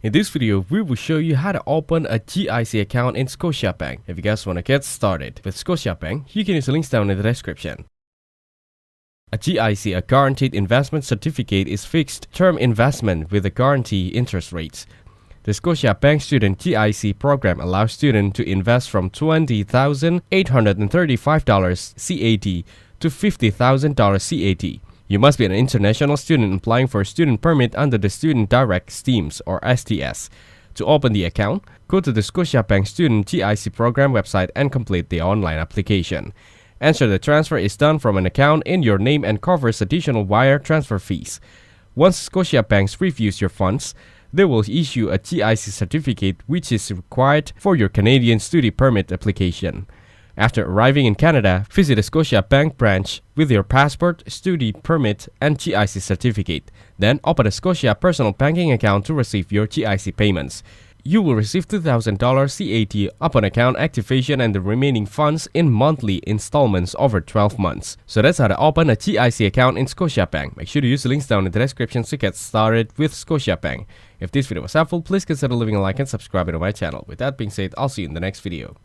In this video, we will show you how to open a GIC account in Scotiabank. If you guys want to get started with Scotiabank, you can use the links down in the description. A GIC, a Guaranteed Investment Certificate, is fixed-term investment with a guarantee interest rates. The Scotiabank Student GIC program allows students to invest from $20,835 CAD to $50,000 CAD. You must be an international student applying for a student permit under the Student Direct Schemes or STS. To open the account, go to the Scotiabank Student GIC program website and complete the online application. Ensure the transfer is done from an account in your name and covers additional wire transfer fees. Once Scotiabank reviews your funds, they will issue a GIC certificate which is required for your Canadian study permit application. After arriving in Canada, visit a Scotiabank branch with your passport, study permit, and GIC certificate. Then open a Scotia personal banking account to receive your GIC payments. You will receive $2,000 CAD upon account activation and the remaining funds in monthly installments over 12 months. So that's how to open a GIC account in Scotiabank. Make sure to use the links down in the description to get started with Scotiabank. If this video was helpful, please consider leaving a like and subscribing to my channel. With that being said, I'll see you in the next video.